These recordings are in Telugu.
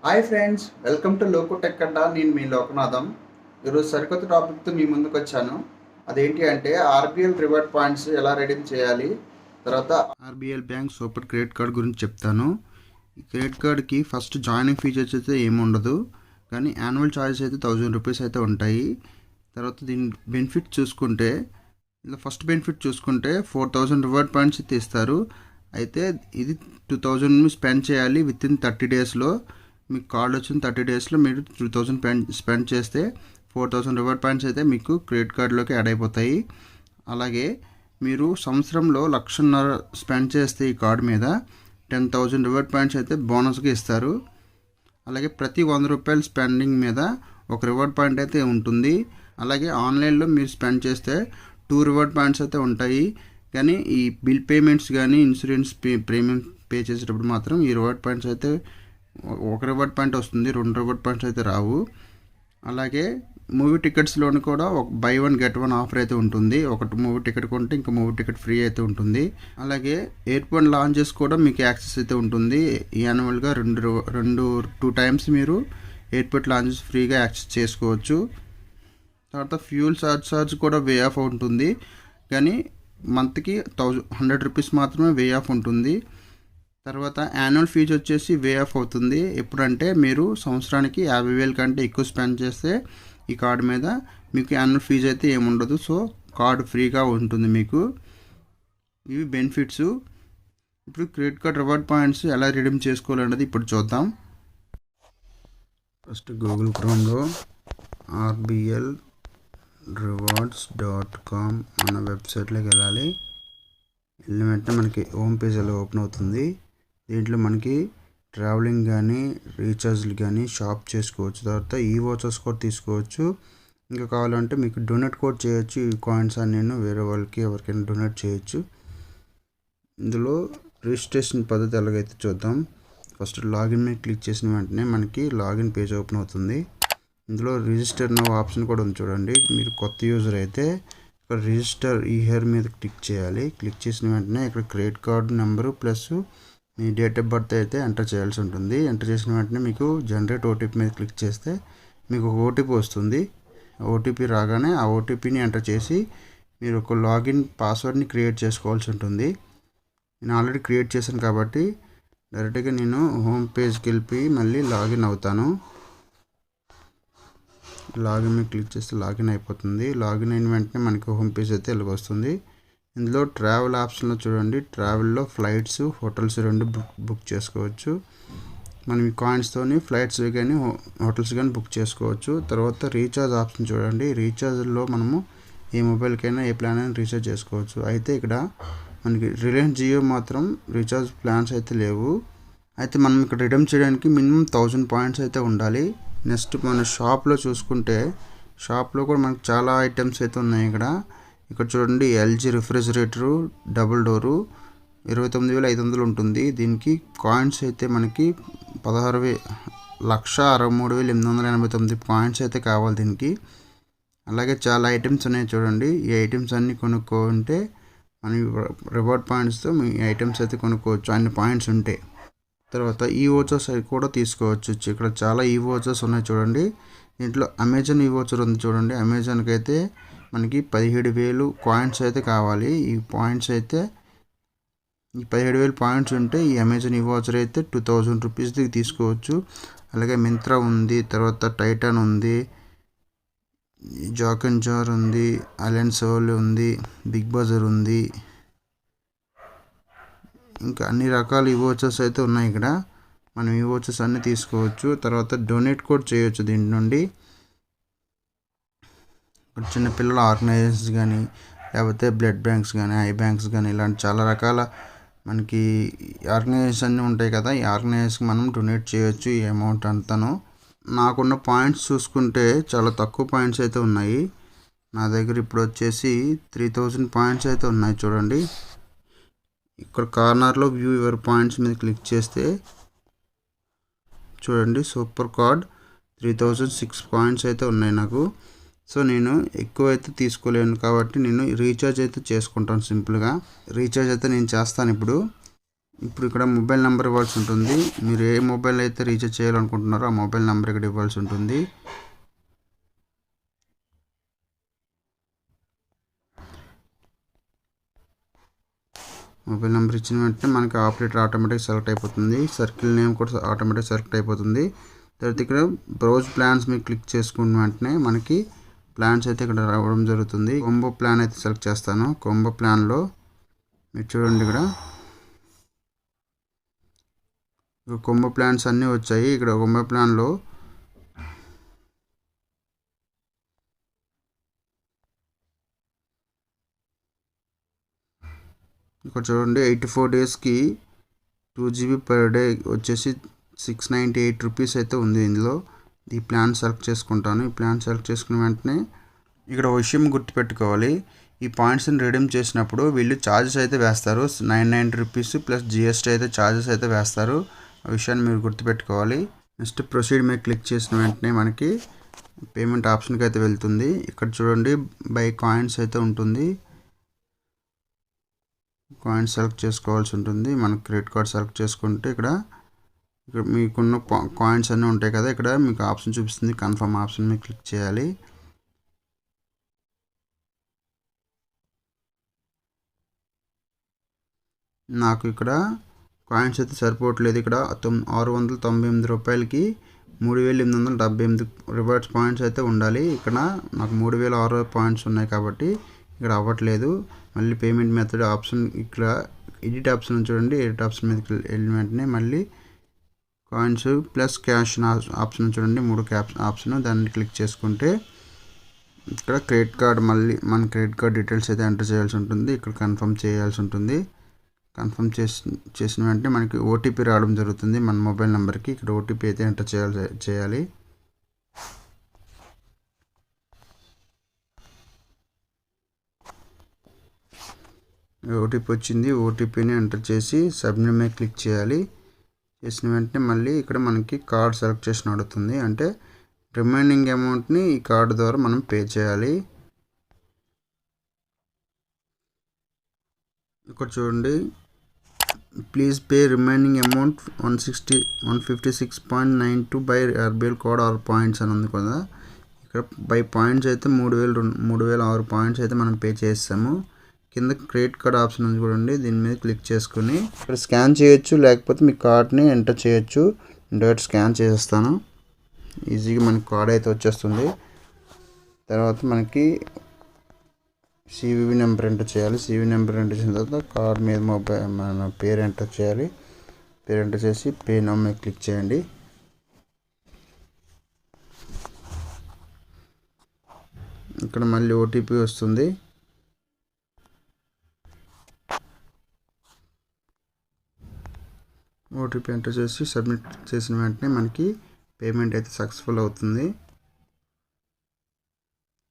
Hi friends, welcome to loco tech Adda. నేను మీ లోకనాథం. ఈరోజు సరికొత్త టాపిక్తో మీ ముందుకు వచ్చాను. అదేంటి అంటే ఆర్బిఎల్ రివార్డ్ పాయింట్స్ ఎలా రెడీమ్ చేయాలి, తర్వాత RBL bank super credit card గురించి చెప్తాను. ఈ క్రెడిట్ కార్డ్కి ఫస్ట్ జాయినింగ్ ఫీచర్స్ అయితే ఏమి ఉండదు, కానీ యాన్యువల్ ఛార్జెస్ అయితే ₹1000 అయితే ఉంటాయి. తర్వాత దీని బెనిఫిట్ చూసుకుంటే, ఇలా ఫస్ట్ బెనిఫిట్ చూసుకుంటే 4000 రివార్డ్ పాయింట్స్ అయితే ఇస్తారు. అయితే ఇది 2000 స్పెండ్ చేయాలి విత్ ఇన్ 30 డేస్లో. మీకు కార్డ్ వచ్చిన 30 డేస్లో మీరు 2000 స్పెండ్ చేస్తే 4000 రివార్డ్ పాయింట్స్ అయితే మీకు క్రెడిట్ కార్డులోకి యాడ్ అయిపోతాయి. అలాగే మీరు సంవత్సరంలో 1,50,000 స్పెండ్ చేస్తే ఈ కార్డు మీద 10,000 రివార్డ్ పాయింట్స్ అయితే బోనస్గా ఇస్తారు. అలాగే ప్రతి ₹100 స్పెండింగ్ మీద ఒక రివార్డ్ పాయింట్ అయితే ఉంటుంది. అలాగే ఆన్లైన్లో మీరు స్పెండ్ చేస్తే 2 రివార్డ్ పాయింట్స్ అయితే ఉంటాయి. కానీ ఈ బిల్ పేమెంట్స్ కానీ ఇన్సూరెన్స్ ప్రీమియం పే చేసేటప్పుడు మాత్రం ఈ రివార్డ్ పాయింట్స్ అయితే ఒక రివార్డ్ పాయింట్ వస్తుంది, 2 రివార్డ్ పాయింట్స్ అయితే రావు. అలాగే మూవీ టికెట్స్లోని కూడా ఒక by one get one offer అయితే ఉంటుంది. ఒకటి మూవీ టికెట్ కొంటే ఇంకా మూవీ టికెట్ ఫ్రీ అయితే ఉంటుంది. అలాగే ఎయిర్పోర్ట్ లాంచెస్ కూడా మీకు యాక్సెస్ అయితే ఉంటుంది. యాన్యువల్గా టూ టైమ్స్ మీరు ఎయిర్పోర్ట్ లాంచెస్ ఫ్రీగా యాక్సెస్ చేసుకోవచ్చు. తర్వాత ఫ్యూల్ చార్జ్ కూడా వే ఆఫ్ ఉంటుంది, కానీ మంత్కి ₹100 మాత్రమే వే ఆఫ్ ఉంటుంది. తర్వాత యాన్యువల్ ఫీజు వచ్చేసి వే ఆఫ్ అవుతుంది. ఎప్పుడంటే మీరు సంవత్సరానికి 50,000 కంటే ఎక్కువ స్పెండ్ చేస్తే ఈ కార్డు మీద మీకు యాన్యువల్ ఫీజు అయితే ఏముండదు. సో కార్డు ఫ్రీగా ఉంటుంది మీకు. ఇవి బెనిఫిట్స్. ఇప్పుడు క్రెడిట్ కార్డ్ రివార్డ్ పాయింట్స్ ఎలా రిడీమ్ చేసుకోవాలన్నది ఇప్పుడు చూద్దాం. ఫస్ట్ గూగుల్ క్రోమ్లో rbl.rewards.com అన్న వెబ్సైట్లోకి వెళ్ళాలి. వెళ్ళిన వెంటనే మనకి హోమ్ పేజ్ అలా ఓపెన్ అవుతుంది. దీంట్లో మనకి ట్రావెలింగ్ కానీ రీఛార్జ్లు కానీ షాప్ చేసుకోవచ్చు. తర్వాత ఈ వాచెస్ కూడా తీసుకోవచ్చు. ఇంకా కావాలంటే మీకు డొనేట్ కూడా చేయొచ్చు. ఈ కాయిన్స్ అన్నీ వేరే వాళ్ళకి ఎవరికైనా డొనేట్ చేయొచ్చు. ఇందులో రిజిస్ట్రేషన్ పద్ధతి ఎలాగైతే చూద్దాం. ఫస్ట్ లాగిన్ మీద క్లిక్ చేసిన వెంటనే మనకి లాగిన్ పేజ్ ఓపెన్ అవుతుంది. ఇందులో రిజిస్టర్ నౌ ఆప్షన్ కూడా ఉంది చూడండి. మీరు కొత్త యూజర్ అయితే ఇక్కడ రిజిస్టర్ ఈ హియర్ మీద క్లిక్ చేయాలి. క్లిక్ చేసిన వెంటనే ఇక్కడ credit card number plus me date of birth అయితే ఎంటర్ చేయాల్సి ఉంటుంది. ఎంటర్ చేసిన వెంటనే మీకు జనరేట్ ఓటీపీ మీద క్లిక్ చేస్తే మీకు ఒక ఓటీపీ వస్తుంది. ఓటీపీ రాగానే ఆ ఓటీపీని ఎంటర్ చేసి మీరు ఒక లాగిన్ పాస్వర్డ్ని క్రియేట్ చేసుకోవాల్సి ఉంటుంది. నేను ఆల్రెడీ క్రియేట్ చేశాను కాబట్టి డైరెక్ట్గా నేను హోమ్ పేజ్కి వెళ్ళి మళ్ళీ లాగిన్ అవుతాను. లాగిన్ మీద క్లిక్ చేస్తే లాగిన్ అయిపోతుంది. లాగిన్ అయిన వెంటనే మనకి హోమ్ పేజ్ అయితే ఇలాగ వస్తుంది. ఇందులో ట్రావెల్ ఆప్షన్లో చూడండి, ట్రావెల్లో ఫ్లైట్స్ హోటల్స్ రెండు బుక్ చేసుకోవచ్చు. మనం ఈ కాయిన్స్తోని ఫ్లైట్స్ కానీ హోటల్స్ కానీ బుక్ చేసుకోవచ్చు. తర్వాత రీఛార్జ్ ఆప్షన్ చూడండి. రీఛార్జ్లో మనము ఏ మొబైల్కైనా ఏ ప్లాన్ అయినా రీఛార్జ్ చేసుకోవచ్చు. అయితే ఇక్కడ మనకి రిలయన్స్ జియో మాత్రం రీఛార్జ్ ప్లాన్స్ అయితే లేవు. అయితే మనం ఇక్కడ రిడీమ్ చేయడానికి మినిమం 1000 పాయింట్స్ అయితే ఉండాలి. నెక్స్ట్ మన షాప్లో చూసుకుంటే షాప్లో కూడా మనకు చాలా ఐటమ్స్ అయితే ఉన్నాయి. ఇక్కడ చూడండి, ఎల్జీ రిఫ్రిజిరేటరు డబుల్ డోరు 29,500 ఉంటుంది. దీనికి కాయిన్స్ అయితే మనకి 1,63,889 కాయిన్స్ అయితే కావాలి దీనికి. అలాగే చాలా ఐటమ్స్ ఉన్నాయి చూడండి. ఈ ఐటమ్స్ అన్నీ కొనుక్కుంటే మన రివార్డ్ పాయింట్స్తో మీ ఐటమ్స్ అయితే కొనుక్కోవచ్చు అన్ని పాయింట్స్ ఉంటే. తర్వాత ఈ వోచర్స్ కూడా తీసుకోవచ్చు. ఇక్కడ చాలా ఈ వోచర్స్ ఉన్నాయి చూడండి. దీంట్లో అమెజాన్ ఈ వోచర్ ఉంది చూడండి. అమెజాన్కి అయితే మనకి 17,000 కాయిన్స్ అయితే కావాలి. ఈ పాయింట్స్ అయితే ఈ 17,000 పాయింట్స్ ఉంటే ఈ అమెజాన్ ఈ వాచర్ అయితే ₹2,000 తీసుకోవచ్చు. అలాగే మింత్రా ఉంది, తర్వాత టైటాన్ ఉంది, జాక్ అండ్ జార్ ఉంది, అలెన్ సోల్ ఉంది, బిగ్ బజార్ ఉంది. ఇంకా అన్ని రకాల ఈ వాచర్స్ అయితే ఉన్నాయి ఇక్కడ. మనం ఈ వాచర్స్ అన్నీ తీసుకోవచ్చు. తర్వాత డొనేట్ కూడా చేయొచ్చు దీని నుండి. చిన్నపిల్లల ఆర్గనైజేషన్స్ కానీ లేకపోతే బ్లడ్ బ్యాంక్స్ కానీ ఐ బ్యాంక్స్ కానీ ఇలాంటి చాలా రకాల మనకి ఆర్గనైజేషన్స్ అన్నీ ఉంటాయి కదా. ఈ ఆర్గనైజేషన్కి మనం డొనేట్ చేయొచ్చు ఈ అమౌంట్ అంతాను. నాకున్న పాయింట్స్ చూసుకుంటే చాలా తక్కువ పాయింట్స్ అయితే ఉన్నాయి. నా దగ్గర ఇప్పుడు వచ్చేసి 3,000 పాయింట్స్ అయితే ఉన్నాయి చూడండి. ఇక్కడ కార్నర్లో వ్యూ యువర్ పాయింట్స్ మీద క్లిక్ చేస్తే చూడండి, సూపర్ కార్డ్ 3,006 పాయింట్స్ అయితే ఉన్నాయి నాకు. సో నేను ఎక్కువ అయితే తీసుకోలేను కాబట్టి నేను రీఛార్జ్ అయితే చేసుకుంటాను సింపుల్గా. రీఛార్జ్ అయితే నేను చేస్తాను ఇప్పుడు. ఇప్పుడు ఇక్కడ మొబైల్ నెంబర్ ఇవ్వాల్సి ఉంటుంది. మీరు ఏ మొబైల్ అయితే రీఛార్జ్ చేయాలనుకుంటున్నారో ఆ మొబైల్ నెంబర్ ఇక్కడ ఇవ్వాల్సి ఉంటుంది. మొబైల్ నెంబర్ ఇచ్చిన వెంటనే మనకి ఆపరేటర్ ఆటోమేటిక్ సెలెక్ట్ అయిపోతుంది. సర్కిల్ నేమ్ కూడా ఆటోమేటిక్ సెలెక్ట్ అయిపోతుంది. తర్వాత ఇక్కడ బ్రౌజ్ ప్లాన్స్ మీద క్లిక్ చేసుకున్న వెంటనే మనకి ప్లాన్స్ అయితే ఇక్కడ రావడం జరుగుతుంది. కొంబో ప్లాన్ అయితే సెలెక్ట్ చేస్తాను. కొంబో ప్లాన్లో మీరు చూడండి ఇక్కడ కొంబో ప్లాన్స్ అన్నీ వచ్చాయి. ఇక్కడ కొంబో ప్లాన్లో ఇక్కడ చూడండి 84 డేస్కి 2 GB పర్ డే వచ్చేసి 698 రూపీస్ అయితే ఉంది. ఇందులో ఈ ప్లాన్ సెలెక్ట్ చేసుకుంటాను. ఈ ప్లాన్ సెలెక్ట్ చేసుకున్న వెంటనే ఇక్కడ ఒక విషయం గుర్తుపెట్టుకోవాలి. ఈ పాయింట్స్ని రిడీమ్ చేసినప్పుడు వీళ్ళు ఛార్జెస్ అయితే వేస్తారు. 990 రూపీస్ ప్లస్ GST అయితే ఛార్జెస్ అయితే వేస్తారు. ఆ విషయాన్ని మీరు గుర్తుపెట్టుకోవాలి. నెక్స్ట్ ప్రొసీడ్ మీద క్లిక్ చేసిన వెంటనే మనకి పేమెంట్ ఆప్షన్కి అయితే వెళ్తుంది. ఇక్కడ చూడండి బై కాయిన్స్ అయితే ఉంటుంది. కాయిన్స్ సెలెక్ట్ చేసుకోవాల్సి ఉంటుంది. మన క్రెడిట్ కార్డ్ సెలెక్ట్ చేసుకుంటే ఇక్కడ మీకున్న కాయిన్స్ అన్నీ ఉంటాయి కదా, ఇక్కడ మీకు ఆప్షన్ చూపిస్తుంది. కన్ఫర్మ్ ఆప్షన్ మీద క్లిక్ చేయాలి. నాకు ఇక్కడ కాయిన్స్ అయితే సరిపోవట్లేదు. ఇక్కడ 698 రూపాయలకి 3878 రివార్డ్స్ పాయింట్స్ అయితే ఉండాలి. ఇక్కడ నాకు 3006 పాయింట్స్ ఉన్నాయి కాబట్టి ఇక్కడ అవ్వట్లేదు. మళ్ళీ పేమెంట్ మెథడ్ ఆప్షన్ ఇక్కడ ఎడిట్ ఆప్షన్ చూడండి. ఎడిట్ ఆప్షన్ మీదకి వెళ్ళిన వెంటనే మళ్ళీ కాయిన్స్ ప్లస్ క్యాష్ ఆప్షన్ చూడండి. 3 ఆప్షన్ దాన్ని క్లిక్ చేసుకుంటే ఇక్కడ క్రెడిట్ కార్డ్ మళ్ళీ మన క్రెడిట్ కార్డ్ డీటెయిల్స్ అయితే ఎంటర్ చేయాల్సి ఉంటుంది. ఇక్కడ కన్ఫర్మ్ చేయాల్సి ఉంటుంది. కన్ఫర్మ్ చేసిన వెంటనే మనకి OTP రావడం జరుగుతుంది మన మొబైల్ నెంబర్కి. ఇక్కడ OTP అయితే ఎంటర్ చేయాలి. OTP వచ్చింది. OTPని ఎంటర్ చేసి సబ్మిట్ మీద క్లిక్ చేయాలి. చేసిన వెంటనే మళ్ళీ ఇక్కడ మనకి కార్డ్ సెలెక్ట్ చేసిన అడుగుతుంది. అంటే రిమైనింగ్ అమౌంట్ని ఈ కార్డు ద్వారా మనం పే చేయాలి. ఇక్కడ చూడండి please pay remaining amount 156.92 by RBL code or points అని ఉంది కదా. ఇక్కడ బై పాయింట్స్ అయితే 3006 పాయింట్స్ అయితే మనం పే చేస్తాము. కింద క్రెడిట్ కార్డ్ ఆప్షన్ ఉంది చూడండి. దీని మీద క్లిక్ చేసుకుని ఇక్కడ స్కాన్ చేయొచ్చు, లేకపోతే మీ కార్డ్ని ఎంటర్ చేయొచ్చు. డైరెక్ట్ స్కాన్ చేసేస్తాను. ఈజీగా మనకి కార్డ్ అయితే వచ్చేస్తుంది. తర్వాత మనకి CVV నెంబర్ ఎంటర్ చేయాలి. CVV నెంబర్ ఎంటర్ చేసిన తర్వాత కార్డ్ మీద మొబైల్ మన పేరు ఎంటర్ చేయాలి. పేరు ఎంటర్ చేసి పే నౌ మీద క్లిక్ చేయండి. ఇక్కడ మళ్ళీ OTP వస్తుంది. OTP ఎంటర్ చేసి సబ్మిట్ చేసిన వెంటనే మనకి పేమెంట్ అయితే సక్సెస్ఫుల్ అవుతుంది.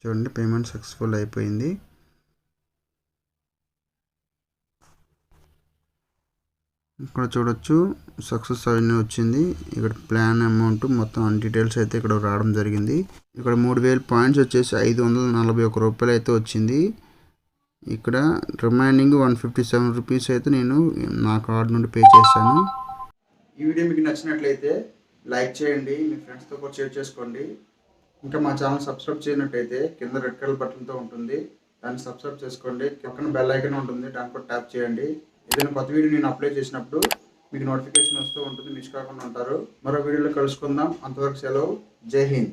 చూడండి పేమెంట్ సక్సెస్ఫుల్ అయిపోయింది. ఇక్కడ చూడొచ్చు సక్సెస్ అయిన వచ్చింది. ఇక్కడ ప్లాన్ అమౌంట్ మొత్తం అన్ని డీటెయిల్స్ అయితే ఇక్కడ రావడం జరిగింది. ఇక్కడ 3000 పాయింట్స్ వచ్చేసి 541 రూపాయలు అయితే వచ్చింది. ఇక్కడ రిమైనింగ్ 157 రూపీస్ అయితే నేను నా కార్డ్ నుండి పే చేశాను. ఈ వీడియో మీకు నచ్చినట్లయితే లైక్ చేయండి, మీ ఫ్రెండ్స్తో కూడా షేర్ చేసుకోండి. ఇంకా మా ఛానల్ సబ్స్క్రైబ్ చేయనట్టయితే కింద రెడ్ కలర్ బటన్తో ఉంటుంది, దాన్ని సబ్స్క్రైబ్ చేసుకోండి. పక్కన బెల్ ఐకాన్ ఉంటుంది, దాన్ని కూడా ట్యాప్ చేయండి. ఏదైనా కొత్త వీడియో నేను అప్లోడ్ చేసినప్పుడు మీకు నోటిఫికేషన్ వస్తూ ఉంటుంది, మిస్ కాకుండా ఉంటారు. మరో వీడియోలో కలుసుకుందాం. అంతవరకు సెలవు. జై హింద్.